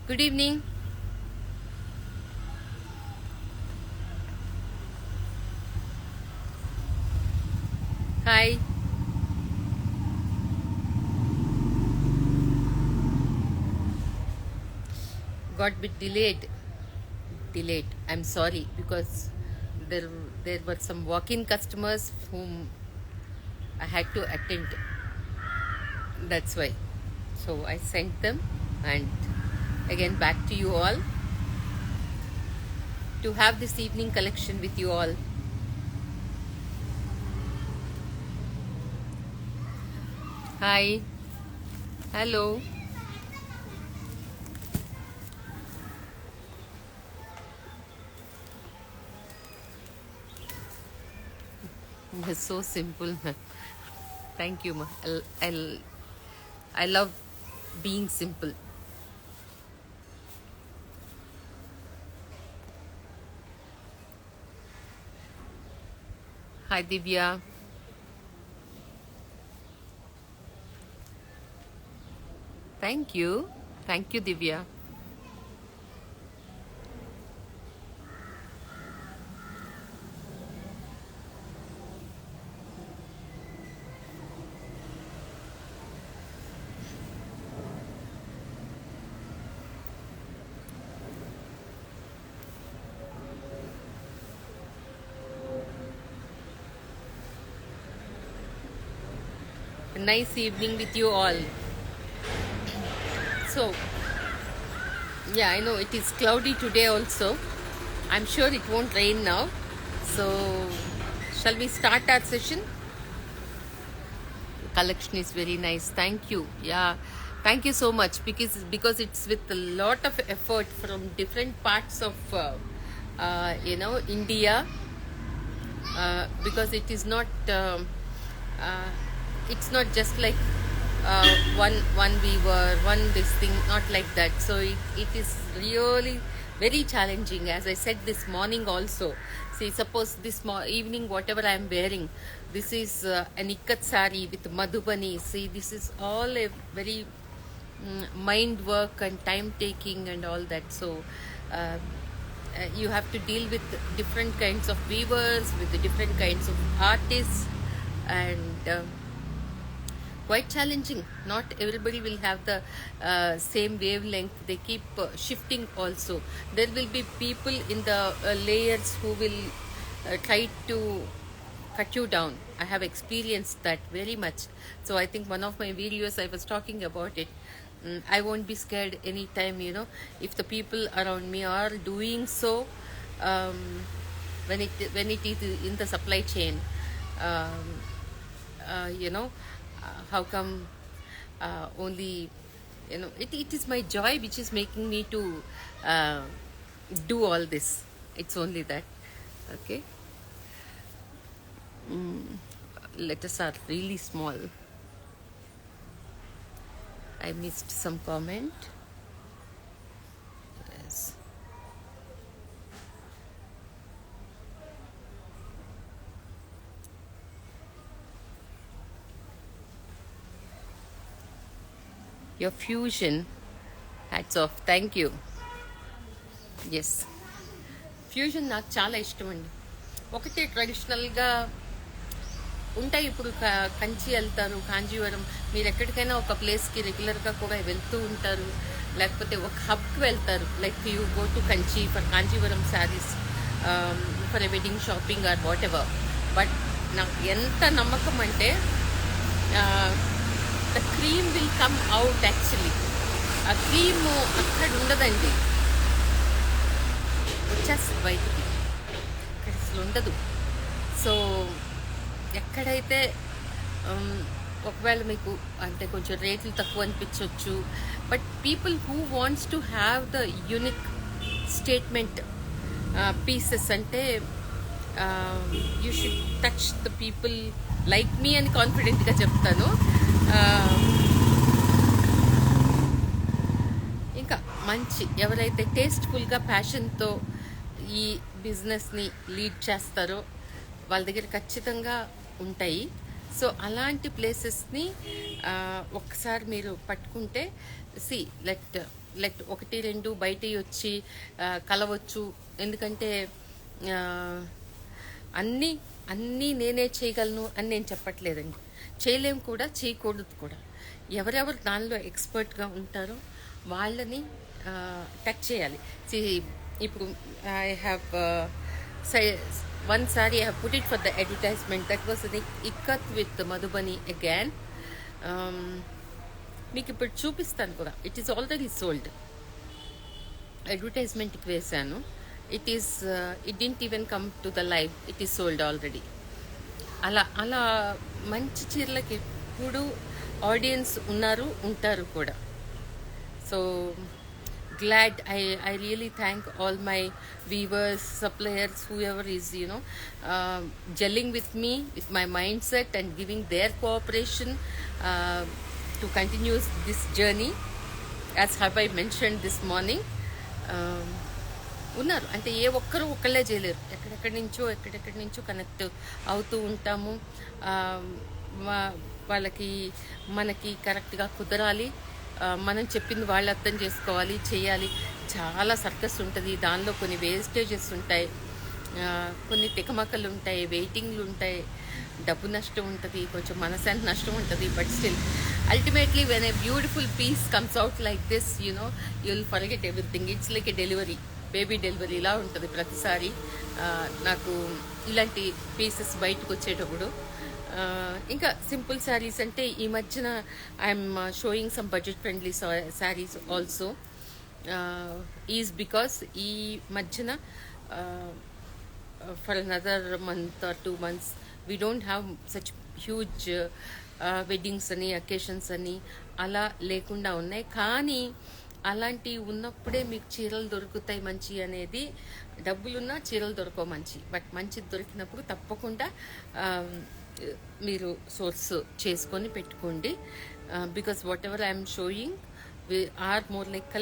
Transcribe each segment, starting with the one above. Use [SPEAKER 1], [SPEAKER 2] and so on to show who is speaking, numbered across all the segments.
[SPEAKER 1] Good evening. Hi. Got bit delayed. Delayed. I'm sorry because there there were some walk-in customers whom I had to attend. That's why. So I sent them, and again back to you all to have this evening collection with you all. Hi. Hello. It's so simple. Thank you, ma. I love being simple. Hi, Divya. Thank you. Thank you, Divya. A nice evening with you all. So, yeah, I know it is cloudy today also. I'm sure it won't rain now. So, shall we start our session? Collection is very nice. Thank you. Yeah, thank you so much because it's with a lot of effort from different parts of India, because it is not uh, it's not just like one weaver, one this thing, not like that. So it is really very challenging, as I said this morning also. See, suppose this evening whatever I am wearing, this is an ikat sari with madhubani. See, this is all a very mind work and time taking and all that. So uh, you have to deal with different kinds of weavers, with the different kinds of artists, and quite challenging. Not everybody will have the same wavelength. They keep shifting also. There will be people in the layers who will try to cut you down. I have experienced that very much. So I think one of my videos I was talking about it. I won't be scared anytime, if the people around me are doing so. um, when it is in the supply chain, um, how come only, it is my joy which is making me to uh, do all this. It's only that. Okay. Letters are really small. I missed some comment. Yes. Your fusion, hats off. Thank you. Yes, fusion నాకు చాలా ఇష్టం అండి. ఒకటే ట్రెడిషనల్గా ఉంటాయి. ఇప్పుడు కంచి వెళ్తారు, కాంజీవరం, మీరు ఎక్కడికైనా ఒక ప్లేస్కి రెగ్యులర్గా కూడా వెళ్తూ ఉంటారు, లేకపోతే ఒక హబ్కి వెళ్తారు. Like you go to Kanchi for Kanjeevaram saris, for a wedding shopping or what ever. But నాకు ఎంత నమ్మకం అంటే the cream will come out. Actually ఆ క్రీమ్ అక్కడ ఉండదండి, వచ్చేస్తుంది బయటికి, అక్కడ అసలు ఉండదు. సో ఎక్కడైతే ఒకవేళ మీకు అంటే కొంచెం రేట్లు తక్కువ అనిపించవచ్చు, but people who wants to have the unique statement pieces అంటే you should touch the people like me అని కాన్ఫిడెంట్గా చెప్తాను. ఇంకా మంచి ఎవరైతే టేస్ట్ఫుల్గా ప్యాషన్తో ఈ బిజినెస్ని లీడ్ చేస్తారో వాళ్ళ దగ్గర ఖచ్చితంగా ఉంటాయి. సో అలాంటి ప్లేసెస్ని ఒకసారి మీరు పట్టుకుంటే, సి లెట్ లైక్ ఒకటి రెండు బయట వచ్చి కలవచ్చు. ఎందుకంటే ఆ, అన్నీ అన్నీ నేనే చేయగలను అని నేను చెప్పట్లేదండి. చేయలేం కూడా, చేయకూడదు కూడా. ఎవరెవరు దానిలో ఎక్స్పర్ట్గా ఉంటారో వాళ్ళని టచ్ చేయాలి. ఇప్పుడు I have one saree I have put it for the advertisement. That was an ikat with Madhubani again. మీకు ఇప్పుడు చూపిస్తాను కూడా. It is already sold. అడ్వర్టైజ్మెంట్కి వేశాను. It didn't even come to the live. It is sold already. అలా అలా మంచి చీరలకి ఎప్పుడు ఆడియన్స్ ఉంటారు కూడా. So glad. I really thank all my weavers, suppliers, whoever is gelling with me, with my mindset and giving their cooperation to continue this journey, as have I mentioned this morning. ఉన్నారు అంటే ఏ ఒక్కరు ఒక్కళ్ళే చేయలేరు. ఎక్కడెక్కడి నుంచో connect అవుతూ ఉంటాము. వాళ్ళకి మనకి కరెక్ట్గా కుదరాలి. మనం చెప్పింది వాళ్ళు అర్థం చేసుకోవాలి, చేయాలి. చాలా సర్కస్ ఉంటుంది దానిలో. కొన్ని వేస్టేజెస్ ఉంటాయి, కొన్ని తికమకలు ఉంటాయి, వెయిటింగ్లు ఉంటాయి, డబ్బు నష్టం ఉంటుంది, కొంచెం మనశాంతి నష్టం ఉంటుంది. But still ultimately when a beautiful piece comes out like this, you will forget everything. It's like a delivery, baby delivery ఇలా ఉంటుంది ప్రతిసారి. నాకు ఇలాంటి పీసెస్ బయటకు వచ్చేటప్పుడు. ఇంకా సింపుల్ శారీస్ అంటే ఈ మధ్యన I'm showing some budget friendly saris also. Is because ఈ మధ్యన for another month or 2 months we don't have such huge weddings అని, అకేషన్స్ అని అలా లేకుండా ఉన్నాయి. కానీ అలాంటివి ఉన్నప్పుడే మీకు చీరలు దొరుకుతాయి మంచి అనేది. డబ్బులున్నా చీరలు దొరకవు మంచి. బట్ మంచి దొరికినప్పుడు తప్పకుండా మీరు సోర్స్ చేసుకొని పెట్టుకోండి. Because whatever I'm showing are more like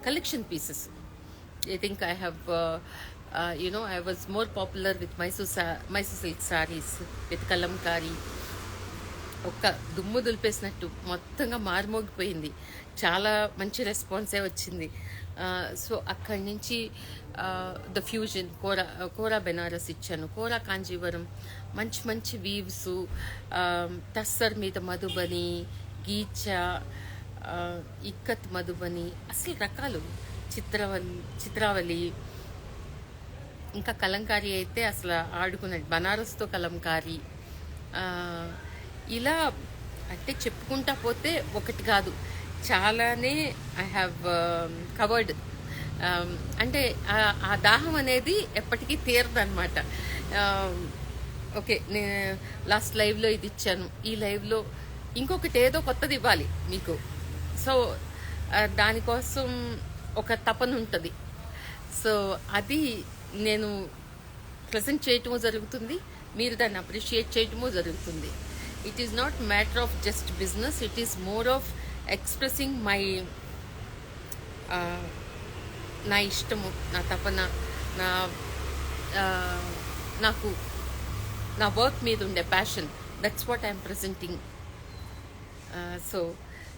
[SPEAKER 1] collection pieces. I think I have I was more popular with Mysore silk sarees with kalamkari. ఒక్క దుమ్ము దులిపేసినట్టు మొత్తంగా మారుమోగిపోయింది. చాలా మంచి రెస్పాన్సే వచ్చింది. సో అక్కడి నుంచి ద ఫ్యూజన్ కోరా బెనారస్ ఇచ్చాను, కోరా కాంజీవరం, మంచి మంచి వీవ్స్, టస్సర్ మీద మధుబని, గీచా, ఇక్కత్ మధుబని, అసలు రకాలు, చిత్రావళి, ఇంకా కలంకారీ అయితే అసలు ఆడుకున్నట్టు, బనారస్తో కలంకారీ. ఇలా అంటే చెప్పుకుంటా పోతే ఒకటి కాదు, చాలానే ఐ హ్యావ్ కవర్డ్. అంటే ఆ దాహం అనేది ఎప్పటికీ తీరదు అనమాట. ఓకే, నేను లాస్ట్ లైవ్లో ఇది ఇచ్చాను, ఈ లైవ్లో ఇంకొకటి ఏదో కొత్తది ఇవ్వాలి మీకు. సో దానికోసం ఒక తపన ఉంటుంది. సో అది నేను ప్రజెంట్ చేయటము జరుగుతుంది, మీరు దాన్ని అప్రిషియేట్ చేయటము జరుగుతుంది. It is not matter of just business, it is more of expressing my నా ఇష్టము, నా తపన, నాకు నా వర్క్ మీద ఉండే passion. That's what I'm presenting. So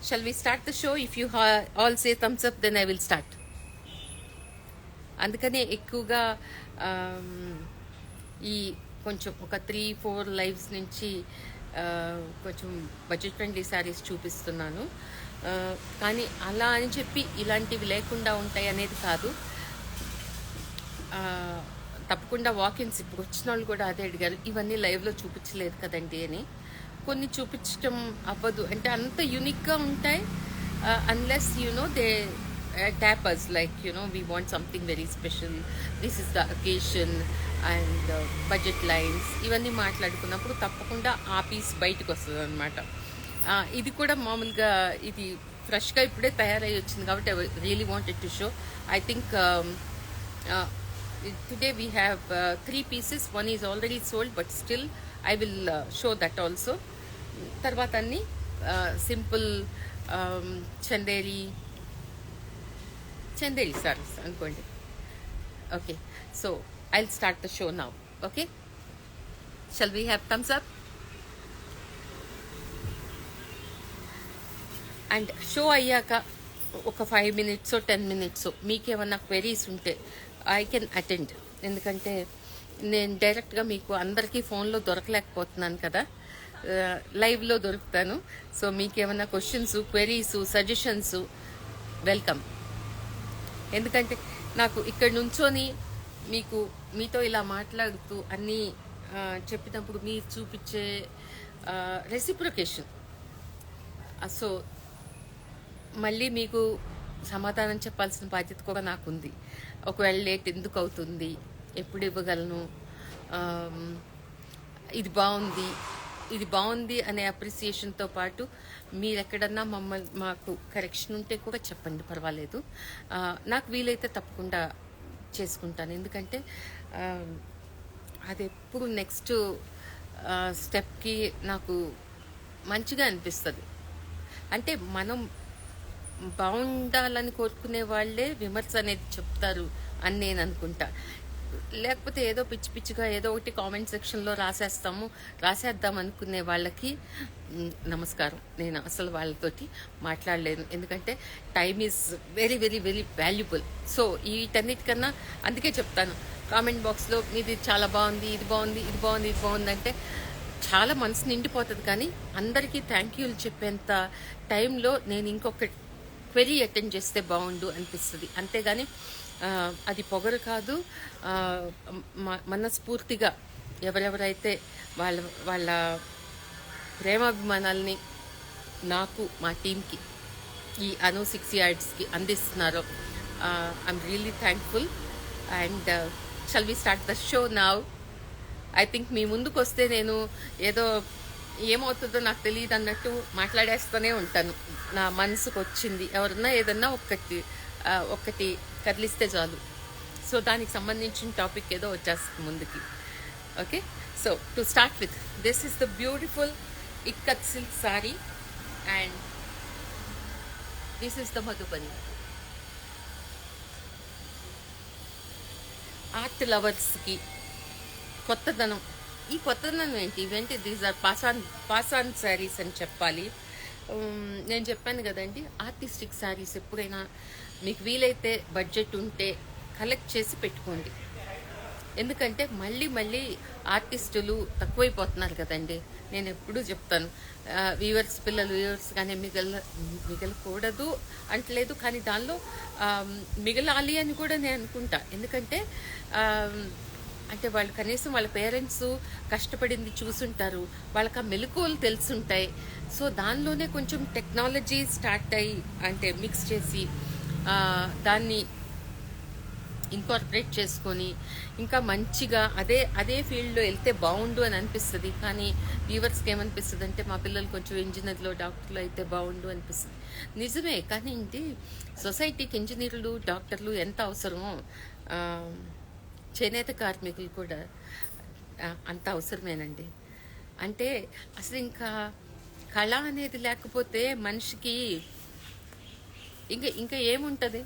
[SPEAKER 1] shall we start the show? If you all say thumbs up then I will start. అందుకనే ఎక్కువగా ఈ కొంచెం ఒక 3-4 లైవ్స్ నుంచి కొంచెం బడ్జెట్ ఫ్రెండ్లీ శారీస్ చూపిస్తున్నాను. కానీ అలా అని చెప్పి ఇలాంటివి లేకుండా ఉంటాయి అనేది కాదు. తప్పకుండా వాకిన్స్ ఇప్పుడు వచ్చిన వాళ్ళు కూడా అదే అడిగారు, ఇవన్నీ లైవ్లో చూపించలేదు కదండి అని. కొన్ని చూపించడం అవ్వదు, అంటే అంత యూనిక్గా ఉంటాయి. Unless they tap us like we want something very special, this is the occasion and budget lines ఇవన్నీ మాట్లాడుకున్నప్పుడు తప్పకుండా ఆ పీస్ బయటకు వస్తుంది అనమాట. ఇది కూడా మామూలుగా ఇది ఫ్రెష్గా ఇప్పుడే తయారై వచ్చింది కాబట్టి I really wanted to show. I think today we have 3 pieces. One is already sold but still I will show that also. తర్వాత అన్ని సింపుల్ చందేరి sarees అనుకోండి. Okay, so I'll start the show now. Okay, shall we have thumbs up? And show అయ్యాక ఒక 5 minutes 10 minutes మీకేమన్నా queries ఉంటే I can attend. ఎందుకంటే నేను డైరెక్ట్గా మీకు అందరికీ ఫోన్లో దొరకలేకపోతున్నాను కదా, లైవ్లో దొరుకుతాను. సో మీకేమన్నా క్వశ్చన్స్, క్వెరీస్, సజెషన్స్ వెల్కమ్. ఎందుకంటే నాకు ఇక్కడ నుంచొని మీతో ఇలా మాట్లాడుతూ అన్నీ చెప్పినప్పుడు మీరు చూపించే రెసిప్రొకేషన్, సో మళ్ళీ మీకు సమాధానం చెప్పాల్సిన బాధ్యత కూడా నాకుంది. ఒకవేళ లేట్ ఎందుకు అవుతుంది, ఎప్పుడు ఇవ్వగలను, ఇది బాగుంది అనే అప్రిసియేషన్తో పాటు మీరు ఎక్కడన్నా మాకు కరెక్షన్ ఉంటే కూడా చెప్పండి, పర్వాలేదు. నాకు వీలైతే తప్పకుండా చేసుకుంటాను. ఎందుకంటే అది ఎప్పుడు నెక్స్ట్ స్టెప్కి నాకు మంచిగా అనిపిస్తుంది. అంటే మనం బాగుండాలని కోరుకునే వాళ్ళే విమర్శ అనేది చెప్తారు అని నేను అనుకుంటా. లేకపోతే ఏదో పిచ్చిగా ఏదో ఒకటి కామెంట్ సెక్షన్లో రాసేద్దాం అనుకునే వాళ్ళకి నమస్కారం. నేను అసలు వాళ్ళతోటి మాట్లాడలేను. ఎందుకంటే time is very very very valuable. So వీటన్నిటికన్నా అందుకే చెప్తాను, కామెంట్ బాక్స్లో మీది చాలా బాగుంది, ఇది బాగుంది అంటే చాలా మనసు నిండిపోతుంది. కానీ అందరికీ థ్యాంక్ యూలు చెప్పేంత టైంలో నేను ఇంకొక క్వెరీ అటెండ్ చేస్తే బాగుండు అనిపిస్తుంది. అంతేగాని అది పొగరు కాదు. మనస్ఫూర్తిగా ఎవరెవరైతే వాళ్ళ ప్రేమాభిమానాల్ని నాకు, మా టీంకి, ఈ అను 6 yardsకి అందిస్తున్నారో I'm really thankful. And shall we start the show now. I think మీ ముందుకు వస్తే నేను ఏదో ఏమవుతుందో నాకు తెలియదు అన్నట్టు మాట్లాడేస్తూనే ఉంటాను. నా మనసుకు వచ్చింది, ఎవరన్నా ఏదన్నా ఒక్కటి కదిలిస్తే చాలు. సో దానికి సంబంధించిన టాపిక్ ఏదో వచ్చేస్తుంది ముందుకి. Okay, so to start with, this is the beautiful ikat silk sari and this is the Madhubani. Art లవర్స్కి కొత్తదనం. ఈ కొత్తదనం ఇవేంటి, దీస్ ఆర్ పాసాన్ శారీస్ అని చెప్పాలి. నేను చెప్పాను కదండి, ఆర్టిస్టిక్ శారీస్ ఎప్పుడైనా మీకు వీలైతే బడ్జెట్ ఉంటే కలెక్ట్ చేసి పెట్టుకోండి. ఎందుకంటే మళ్ళీ ఆర్టిస్టులు తక్కువైపోతున్నారు కదండి. నేను ఎప్పుడూ చెప్తాను, పిల్లలు వ్యూవర్స్ కానీ మిగలకూడదు అంటలేదు, కానీ దానిలో మిగలాలి అని కూడా నేను అనుకుంటా. ఎందుకంటే అంటే వాళ్ళు కనీసం వాళ్ళ పేరెంట్స్ కష్టపడింది చూసుంటారు, వాళ్ళకి ఆ మెలకువలు తెలుసుంటాయి. సో దానిలోనే కొంచెం టెక్నాలజీ స్టార్ట్ అయ్యి అంటే మిక్స్ చేసి దాన్ని ఇంకార్పొరేట్ చేసుకొని ఇంకా మంచిగా అదే ఫీల్డ్లో వెళ్తే బాగుండు అని అనిపిస్తుంది. కానీ వ్యూవర్స్కి ఏమనిపిస్తుంది అంటే మా పిల్లలు కొంచెం ఇంజనీర్లు, డాక్టర్లు అయితే బాగుండు అనిపిస్తుంది. నిజమే, కానీ ఇంటి సొసైటీకి ఇంజనీర్లు, డాక్టర్లు ఎంత అవసరమో చేనేత కార్మికులు కూడా అంత అవసరమేనండి. అంటే అసలు ఇంకా కళ అనేది లేకపోతే మనిషికి ఇంకా ఏముంటుంది.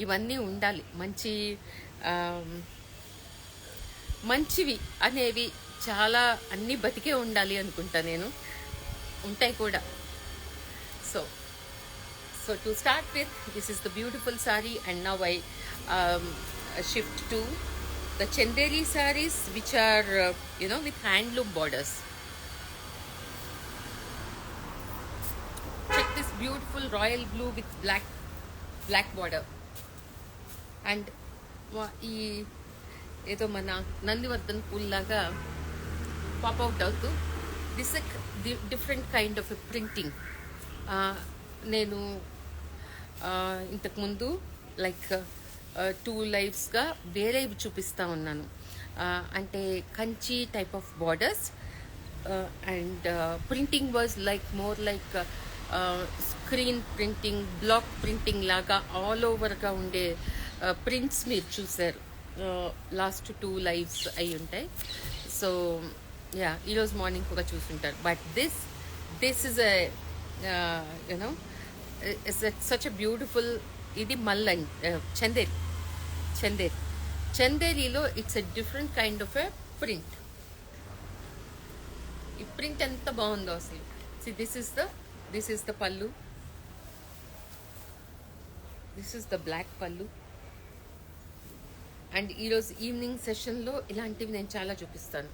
[SPEAKER 1] ఇవన్నీ ఉండాలి. మంచివి అనేవి చాలా అన్నీ బతికే ఉండాలి అనుకుంటా నేను, ఉంటాయి కూడా. So to start with, this is the beautiful sorry and now I shift to the Chandeli sarees, which are with handloom borders. Check this beautiful royal blue with black border. And ఈ ఏదో మన Nandivardhan pool లాగా పాప్అవుట్ అవుతూ this different kind of printing. నేను ఇంతకుముందు like 2 lives వేరేవి చూపిస్తూ ఉన్నాను. అంటే Kanchi type of borders and printing was more like screen printing, block printing లాగా ఆల్ ఓవర్గా ఉండే ప్రింట్స్ మీరు చూసారు. లాస్ట్ 2 lives అయి ఉంటాయి. సో ఈరోజు మార్నింగ్ కూడా చూసుంటారు. But this is such a beautiful. ఇది మల్లంగ్ చందేరిలో it's a different kind of a print. ఈ ప్రింట్ ఎంత బాగుందో అసలు. This is the pallu. This is the black pallu. And ఈరోజు ఈవినింగ్ సెషన్లో ఇలాంటివి నేను చాలా చూపిస్తాను.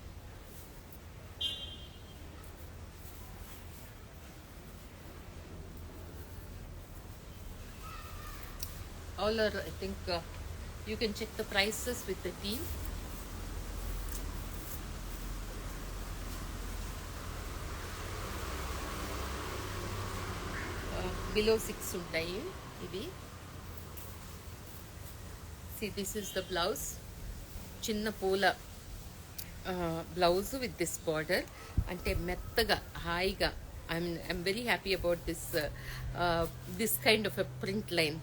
[SPEAKER 1] All are I think you can check the prices with the team. Below 6 ఉంటాయి ఇవి. See this is the blouse, చిన్న పూల బ్లౌజ్ విత్ దిస్ బార్డర్. అంటే మెత్తగా హాయిగా I'm very happy about this kind of a print line.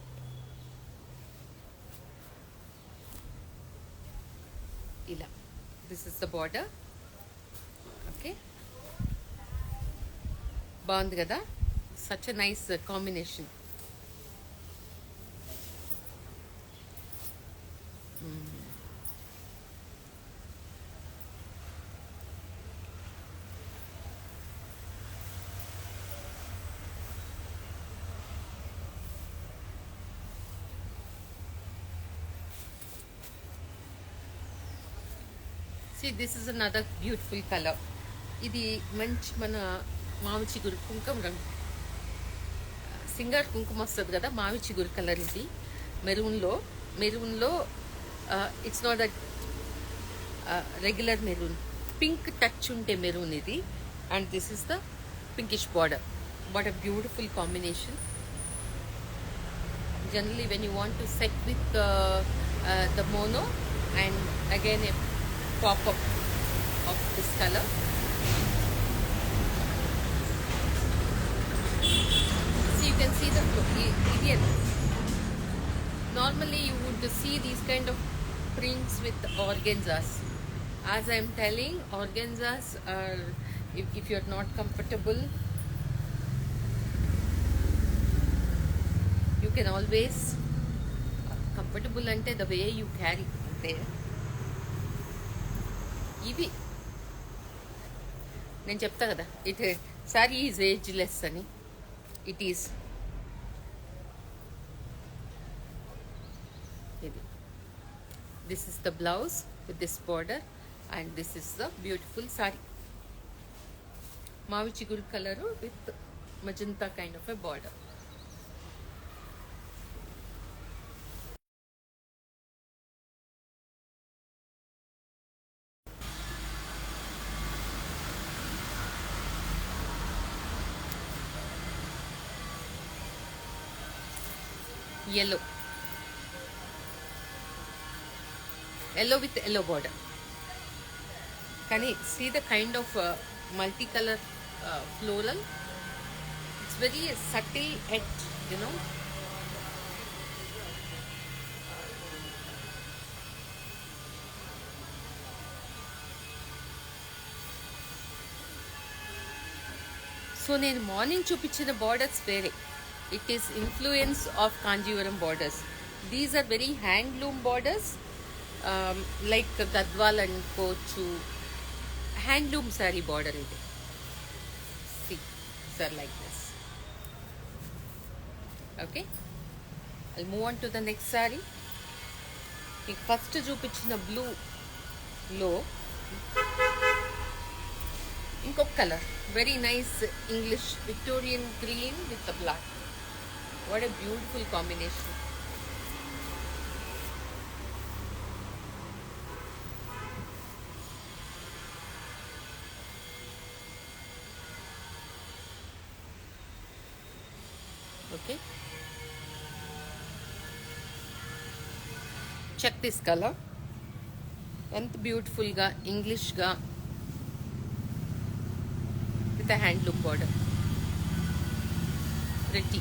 [SPEAKER 1] ఇలా this is the border. Okay, బాగుంది కదా, such a nice combination. See, this is another beautiful color. ఇది మంచి మన మామి చిగురు కుంకుమ రంగు, సింగార్ కుంకుమ వస్తుంది కదా, మామి చిగురు కలర్. ఇది మెరూన్లో it's not that regular maroon, pink touch ఉంటే మెరూన్ ఇది. And this is the pinkish border. What a beautiful combination. Generally when you want to set with the mono and again a pop-up of this color. So you can see the again, normally you would see these kind of prints with organzas. As I am telling, organzas are, if you are not comfortable, you can always comfortable ante the way you carry ante. ఇవి నేను చెప్తా కదా, it sorry is ageless అని. It is ఇది. This is the blouse with this border and this is the beautiful sorry. మావి చిగురు colour with magenta kind of a border. Yellow with yellow border. Can you see the kind of multicolor floral? It's very subtle edge, you know. So నేను morning చూపించిన borders వేరే. It is influence of Kanjivaram borders. These are very handloom borders, like Gadwal and Kochu. Handloom saree border it. See, these are like this. Okay, I'll move on to the next saree. First చూపించిన blue లో ఇంకొక colour, very nice English Victorian green with the black. What a beautiful combination. Okay, check this color. ఎంత beautiful గా English గా with a handloom border. Pretty.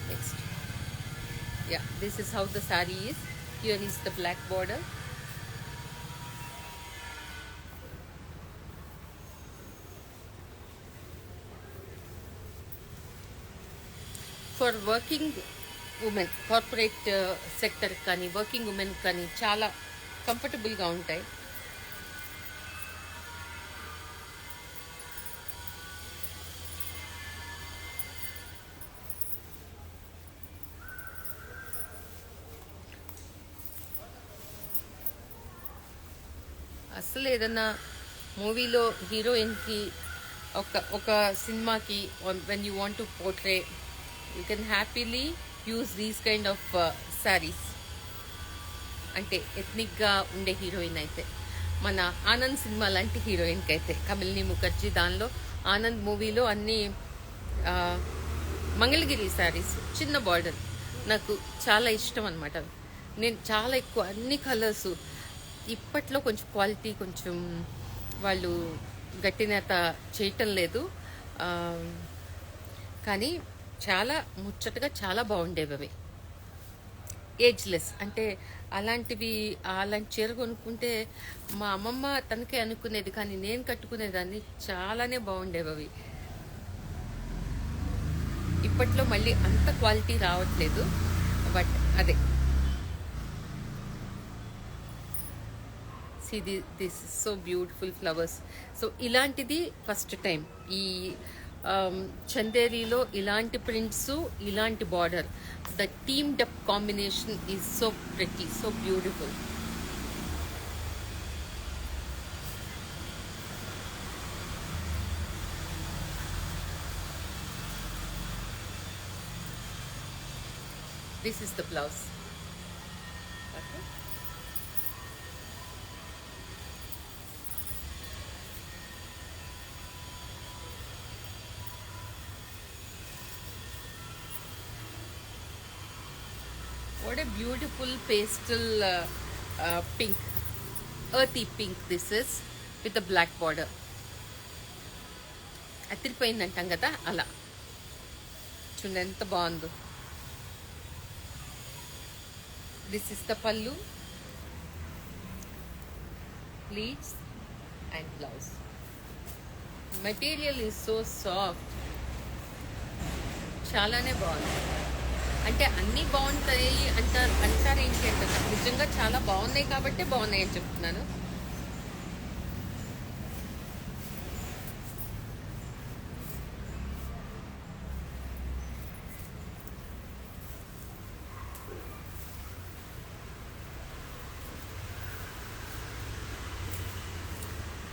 [SPEAKER 1] Next, yeah, this is how the saree is. Here is the black border. For working women, corporate sector కానీ working women కానీ చాలా కంఫర్టబుల్గా ఉంటాయి. అసలు ఏదన్నా మూవీలో హీరోయిన్కి ఒక ఒక సినిమాకి when you want to portray you can happily use these kind of saris. అంటే ఎథ్నిక్గా ఉండే హీరోయిన్ అయితే, మన ఆనంద్ సినిమా లాంటి హీరోయిన్కి అయితే, కమలిని ముఖర్జీ దానిలో ఆనంద్ మూవీలో అన్ని మంగళగిరి శారీస్, చిన్న బార్డర్, నాకు చాలా ఇష్టం అనమాట. నేను చాలా ఎక్కువ అన్ని కలర్స్. ఇప్పట్లో కొంచెం క్వాలిటీ కొంచెం వాళ్ళు గట్టినేత చేయటం లేదు, కానీ చాలా ముచ్చటగా చాలా బాగుండేవి అవి. ఏజ్లెస్ అంటే అలాంటి చీర కొనుక్కుంటే మా అమ్మమ్మ తనకే అనుకునేది, కానీ నేను కట్టుకునేదాన్ని. చాలానే బాగుండేవి అవి. ఇప్పట్లో మళ్ళీ అంత క్వాలిటీ రావట్లేదు, బట్ అదే this so beautiful flowers. So ఇలాంటిది ఫస్ట్ టైం ఈ చందేరీలో ఇలాంటి ప్రింట్స్, ఇలాంటి border, the teamed up combination is so pretty, so beautiful. This is the blouse. Okay. What a beautiful pastel pink, earthy pink this is, with a black border. అతిరిపోయింది అంటాం కదా, అలా చూడండి ఎంత బాగుందో. This is the pallu, pleats and blouse. Material is so soft, చాలానే బాగుంది. అంటే అన్నీ బాగుంటాయి అంటారేంటి అంటే, నిజంగా చాలా బాగున్నాయి కాబట్టి బాగున్నాయి అని చెప్తున్నాను.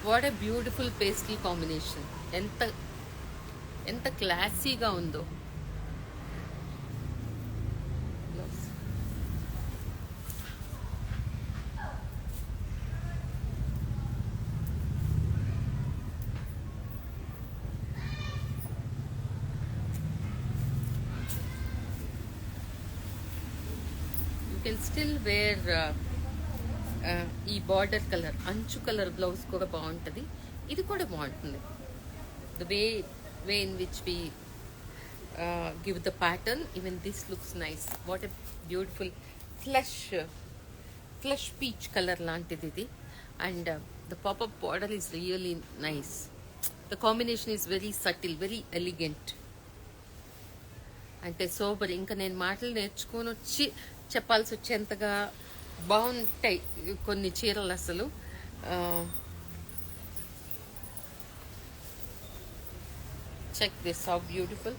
[SPEAKER 1] What a beautiful pastel combination. ఎంత ఎంత క్లాసీగా ఉందో. యూ కెన్ స్టిల్ వేర్ ఈ బార్డర్ కలర్, అంచు కలర్ బ్లౌజ్ కూడా బాగుంటుంది. ఇది కూడా బాగుంటుంది. The way in which we give the pattern, even this looks nice. What a beautiful flush peach colour లాంటిది ఇది. And the popup border is really nice. The combination is very subtle, very elegant. అంటే sober, ఇంకా నేను మాటలు నేర్చుకొని వచ్చి చెప్పాల్సి వచ్చేంతగా బాగుంటాయి కొన్ని చీరలు అసలు. Check this, how beautiful.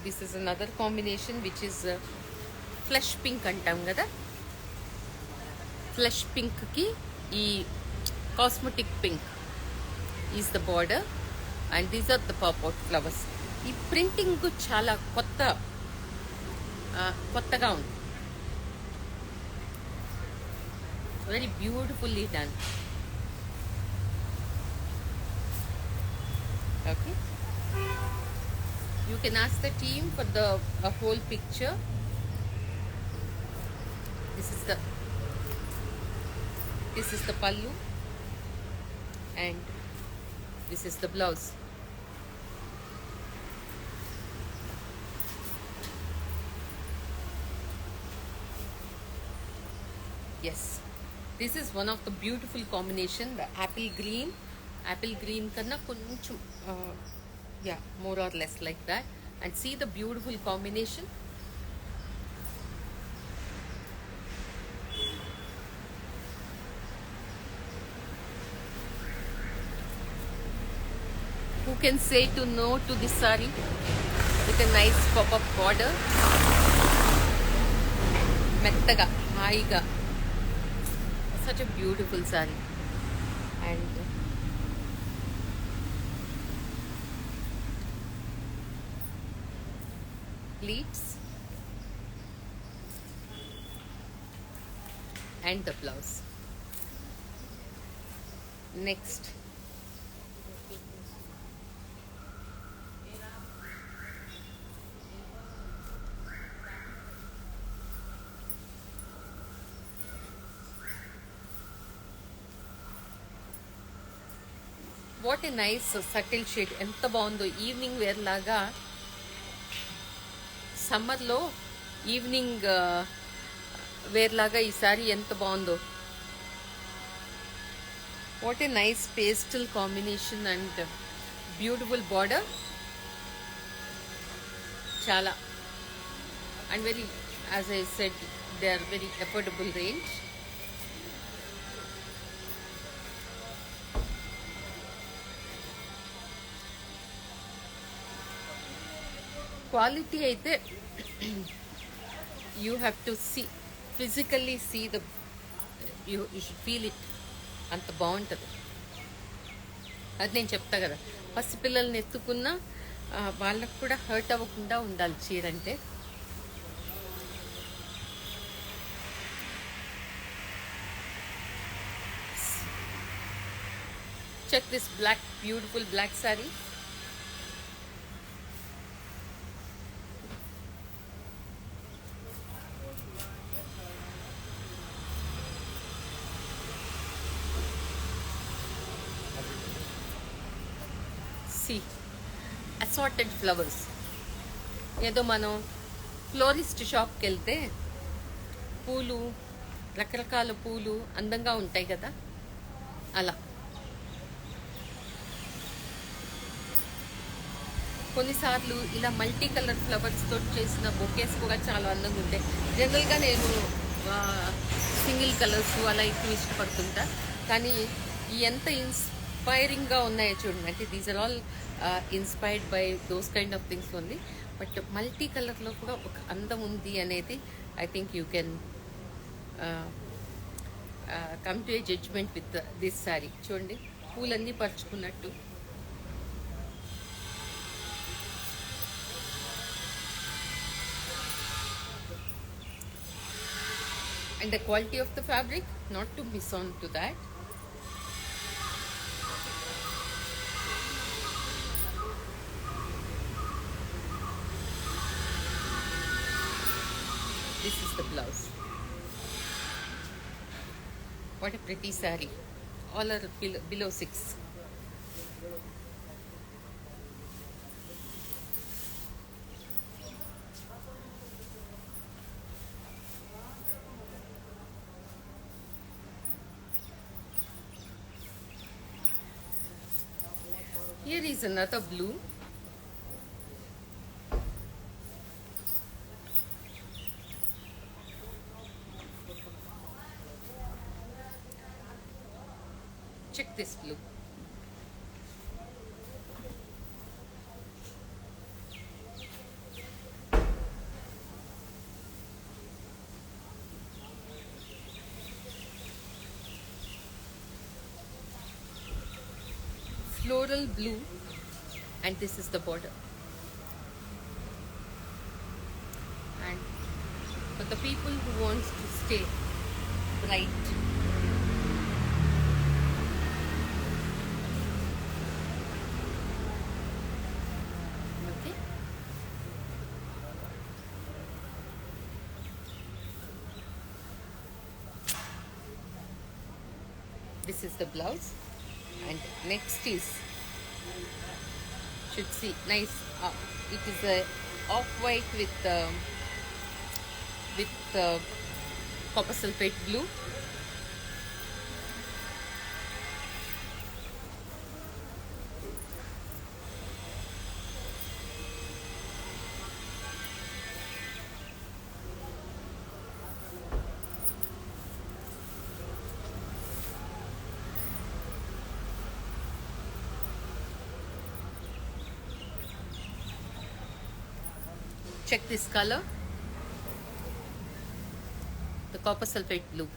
[SPEAKER 1] This is another combination which is flush pink అంటాం కదా. ఫ్లష్ పింక్కి ఈ cosmetic pink is the border and these are the pop out flowers. ఈ ప్రింటింగ్ చాలా కొత్తగా ఉంది. Very beautifully done. Okay. You can ask the team for the whole picture. This is the pallu and this is the blouse. Yes. This is one of the beautiful combination, the apple green kanna koncham more or less like that. And see the beautiful combination. Who can say to no to this saree with a nice pop-up border? మెత్తగా హాయిగా, such a beautiful saree. and pleats and the blouse. Next, what a nice subtle shade, ఎంత బాగుందో. Evening wear లాగా సమ్మర్లో evening wear లాగా ఈ సారీ ఎంత బాగుందో. What a nice pastel combination and beautiful border. చాలా and very, as I said, they are very affordable range. Quality అయితే you have to see, physically see the, you should feel it. అంత బాగుంటుంది. అది నేను చెప్తా కదా, ఫస్ట్ పిల్లల్ని ఎత్తుకున్న వాళ్ళకు కూడా హర్ట్ అవ్వకుండా ఉండాలి చీర అంటే. Check this black, beautiful black sari. See assorted flowers. ఏదో మనం ఫ్లోరిస్ట్ షాప్కి వెళ్తే పూలు, రకరకాల పూలు అందంగా ఉంటాయి కదా, అలా. కొన్నిసార్లు ఇలా మల్టీ కలర్ ఫ్లవర్స్ తోటి చేసిన బొకేస్ కూడా చాలా అందంగా ఉంటాయి. జనరల్గా నేను సింగిల్ కలర్స్ అలా ఎక్కువ ఇష్టపడుతుంటా, కానీ ఎంత ఇన్స్పైరింగ్గా ఉన్నాయో చూడండి. అంటే these are all inspired by those kind of things only. But multi కలర్లో కూడా ఒక అందం ఉంది అనేది I think you can come to a judgment with this sari. చూడండి, పూలన్నీ పరుచుకున్నట్టు. And the quality of the fabric, not to miss on to that. This is the blouse. What a pretty saree. All are below 6. Here is another blue. Check this blue. Floral blue, and this is the border. And for the people who wants to stay bright, okay, this is the blouse. And next is, should see nice, it is a off-white with copper sulphate blue. Check this color, the copper sulphate blue.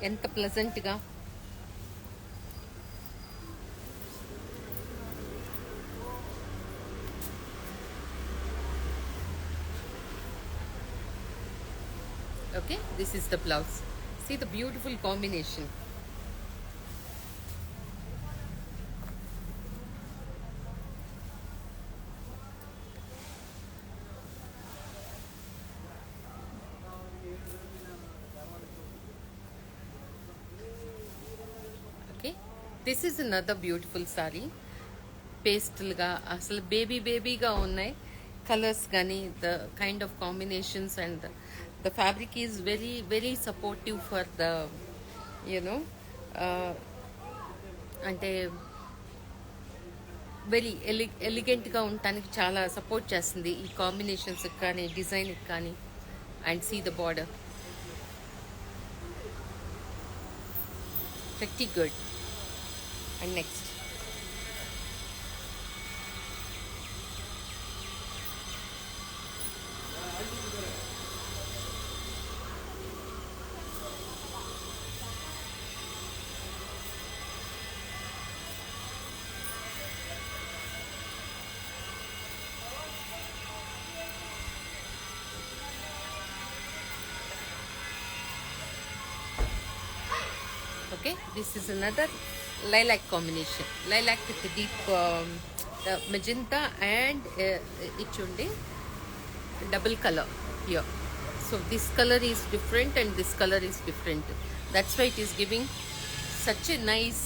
[SPEAKER 1] ఎంత ప్లెజెంట్గా, This is the blouse. See the beautiful combination. Okay, this is another beautiful saree. పేస్టల్గా అసలు బేబీగా ఉన్నాయి colours కానీ the kind of combinations and the fabric is very very supportive for the you know అంటే very ఎలిగెంట్గా ఉండటానికి చాలా support చేస్తుంది ఈ కాంబినేషన్స్కి కానీ డిజైన్కి కానీ. And see the border, pretty good. And next, okay, this is another lilac combination, lilac with the deep magenta and ichundi double color here. So this color is different and this color is different, that's why it is giving such a nice,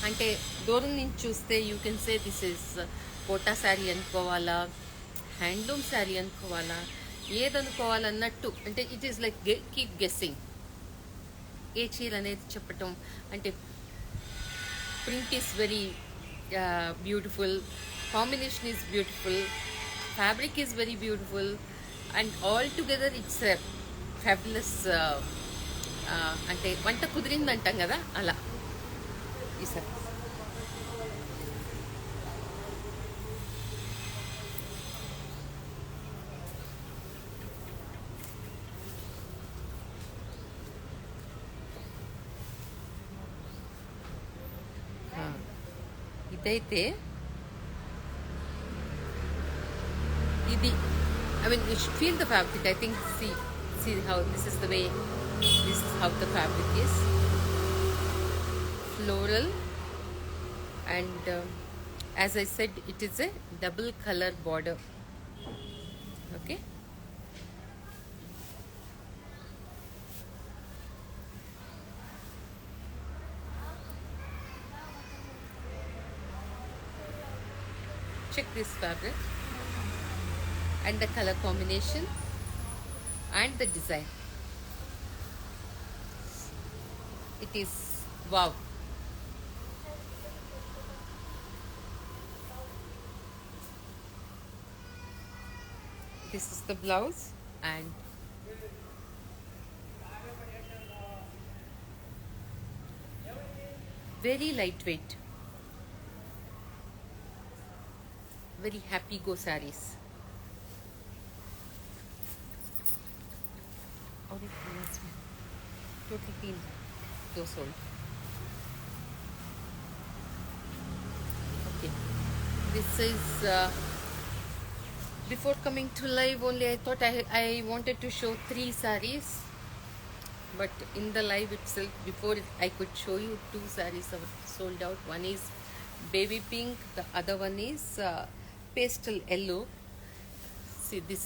[SPEAKER 1] అంటే దూరం నుంచి చూస్తే you can say this is Kota sari అనుకోవాలా, handloom sari అనుకోవాలా, ఏదనుకోవాలన్నట్టు. అంటే it is like keep guessing ఏ చీర అనేది చెప్పటం. అంటే print is very beautiful, combination is beautiful, fabric is very beautiful and all together it's fabulous. అంటే వంట కుదిరింది అంటాం కదా, అలా ఈ సార్. ఇదైతే ఇది I mean you should feel the fabric. I think see how this is the way, this is how the fabric is, floral and as I said it is a double color border. Okay, check this fabric and the color combination and the design. It is wow. This is the blouse and very lightweight, very happy go sarees. और एक glass में total 3 2 sold. Okay, this is before coming to live only I thought I wanted to show 3 sarees, but in the live itself before I could show you 2 sarees are sold out. One is baby pink, the other one is pastel yellow. See, this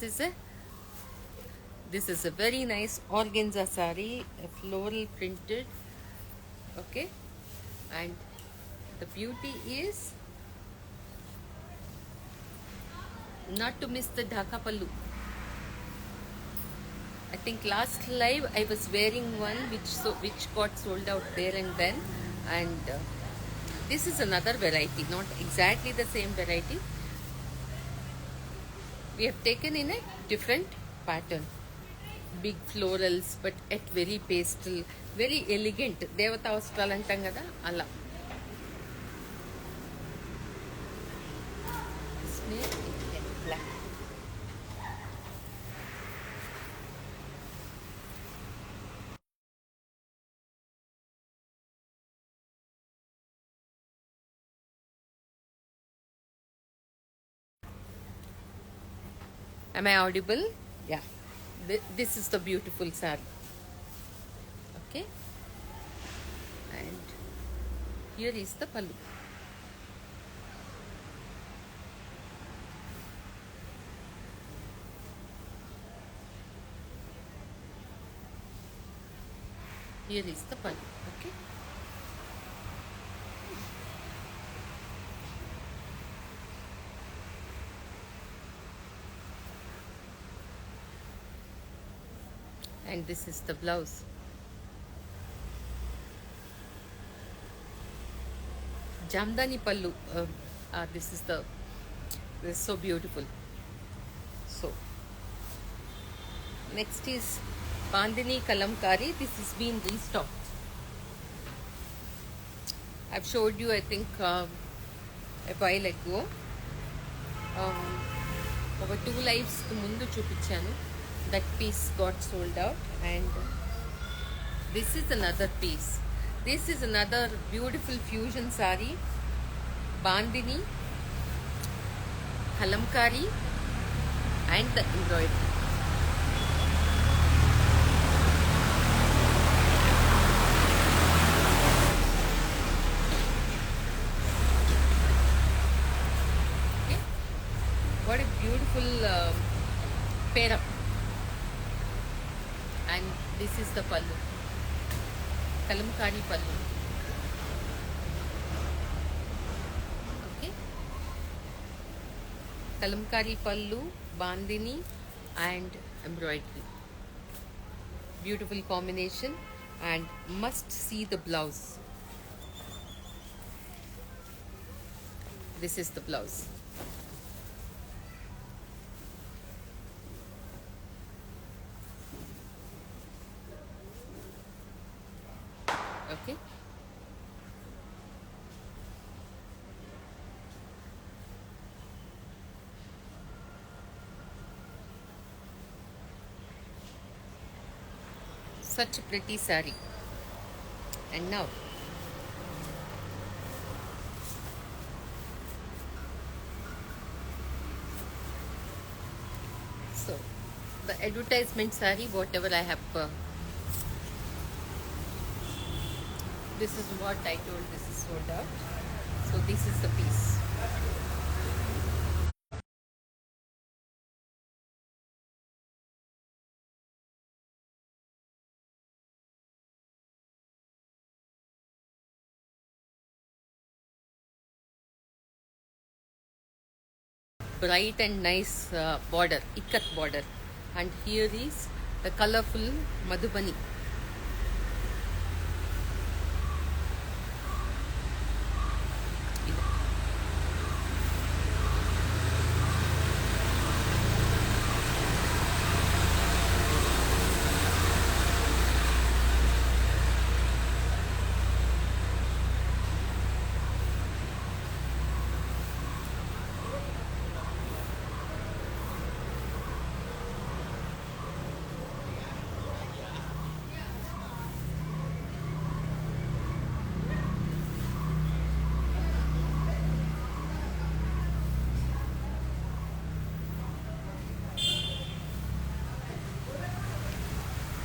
[SPEAKER 1] is a very nice organza saree, floral printed. Okay, and the beauty is not to miss the dhaka pallu. I think last live I was wearing one which got sold out there and then, and this is another variety, not exactly the same variety. We have taken in a different pattern, big florals but at very pastel, very elegant. Devata vastral antam kada ala. Isme black. Am I audible? Yeah. This is the beautiful saree. Here is the pallu. Here is the pallu. Okay. And this is the blouse. Jamdani pallu. This is so beautiful. So next is Bandhani Kalamkari. This has been restocked. I've showed you, I think, a while ago. Over 2 lives mundu chupichanu. That piece got sold out, and this is another piece. This is another beautiful fusion sari. Bandhani, Kalamkari, and the embroidery. Okay. What a beautiful pair up. And this is the pallu, Kalamkari pallu. Okay, Kalamkari pallu, Bandhani, and embroidery. Beautiful combination, and must see the blouse. This is the blouse. Okay. Such a pretty saree. And now so the advertisement saree, whatever I have this is what I told, this is sold out. So this is the piece. Bright and nice border, ikat border. And here is the colorful Madhubani.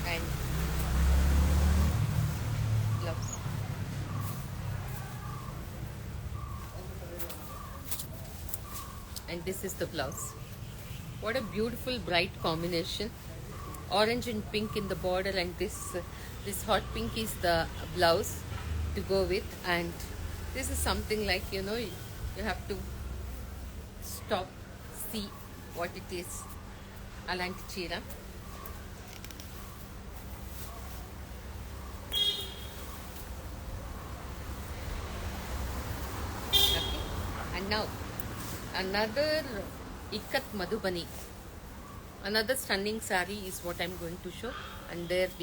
[SPEAKER 1] And gloves. And this is the blouse. What a beautiful bright combination. Orange and pink in the border, and this hot pink is the blouse to go with. And this is something like, you have to stop, see what it is. Alanti cheera. Okay. And now another Ikat Madhubani. Another stunning saree is what I'm going to show. And that's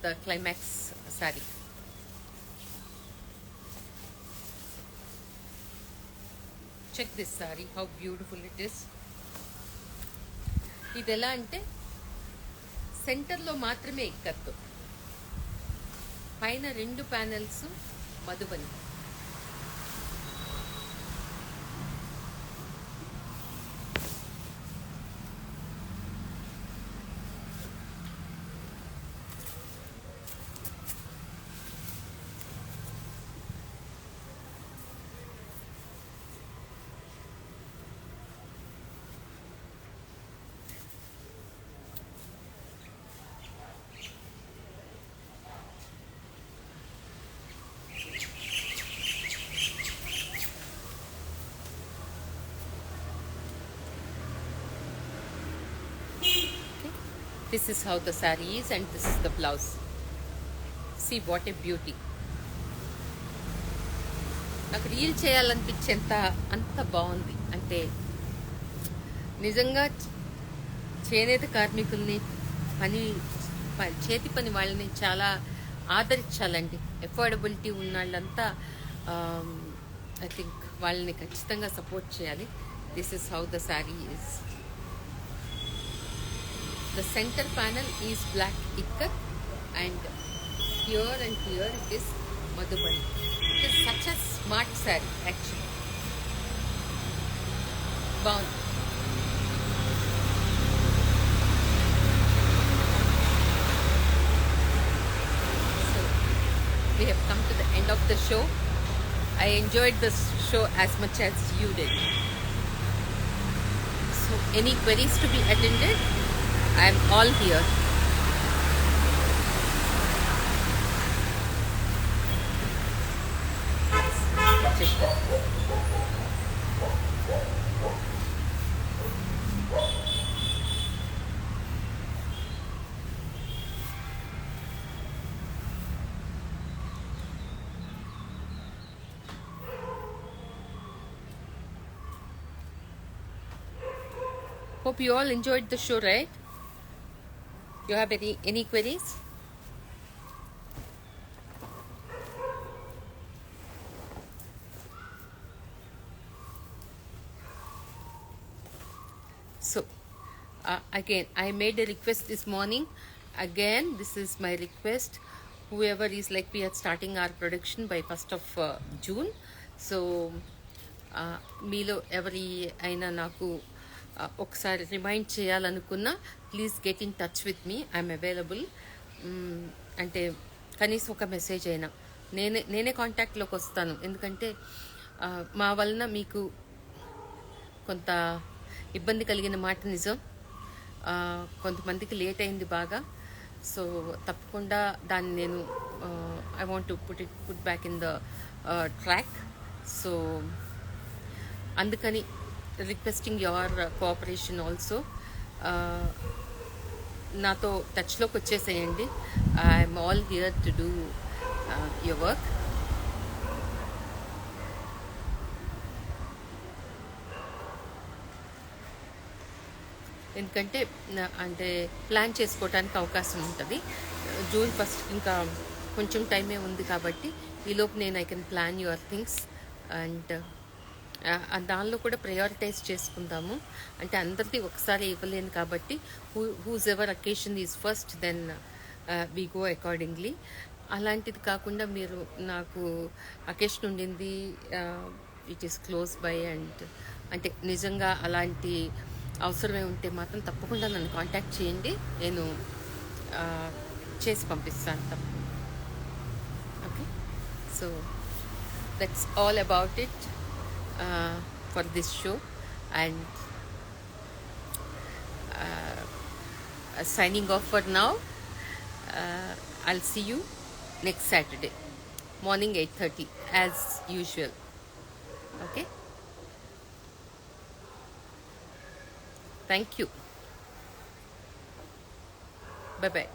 [SPEAKER 1] the climax saree. Check this saree, how beautiful it is. ఇది ఎలా అంటే సెంటర్లో మాత్రమే ఇక్కత్తు, పైన 2 panels Madhubani. This is how the saree is, and this is the blouse. See what a beauty. నాకు reel చేయాలనిపించేంత అంత బాగుంది. అంటే నిజంగా చేనేత కార్మికుల్ని చేతి పని వాళ్ళని చాలా ఆదరించాలండి. ఎఫోర్డబిలిటీ ఉన్న వాళ్ళంతా ఐ థింక్ వాళ్ళని ఖచ్చితంగా సపోర్ట్ చేయాలి. This is how the sari is. The centre panel is black ikat and here and here it is Madhubani. It is such a smart saree actually. Bound. So we have come to the end of the show. I enjoyed this show as much as you did. So any queries to be attended, I am all here. Hope you all enjoyed the show, right? You have any queries? So again, I made a request this morning. Again, this is my request. Whoever is like, we are starting our production by 1st of June. So మీలో ఎవరి అయినా నాకు ఒకసారి remind చేయాలనుకున్నా please get in touch with me. I'm available. అంటే కనీసం ఒక message అయినా నేనే కాంటాక్ట్లోకి వస్తాను. ఎందుకంటే మా వలన మీకు కొంత ఇబ్బంది కలిగిన మాట నిజం. కొంతమందికి లేట్ అయింది బాగా. సో తప్పకుండా దాన్ని నేను I want to put back in the track. So అందుకని రిక్వెస్టింగ్ యువర్ కోఆపరేషన్ ఆల్సో. నాతో టచ్లోకి వచ్చేసేయండి. I'm all here to do your work. ఎందుకంటే అంటే ప్లాన్ చేసుకోవడానికి అవకాశం ఉంటుంది. జూన్ 1st ఇంకా కొంచెం టైమే ఉంది కాబట్టి ఈలోపు నేను I can plan your things. And దానిలో కూడా ప్రయారిటైజ్ చేసుకుందాము. అంటే అందరికీ ఒకసారి ఇవ్వలేను కాబట్టి whose ever occasion is first, then we go accordingly. అలాంటిది కాకుండా మీరు నాకు అకేషన్ ఉండింది, it is close by, and అంటే నిజంగా అలాంటి అవసరమే ఉంటే మాత్రం తప్పకుండా నన్ను కాంటాక్ట్ చేయండి. నేను చేసి పంపిస్తాను తప్పకుండా. Okay, so that's all about it for this show. And signing off for now. I'll see you next Saturday morning 8:30 as usual. Okay, thank you. Bye bye.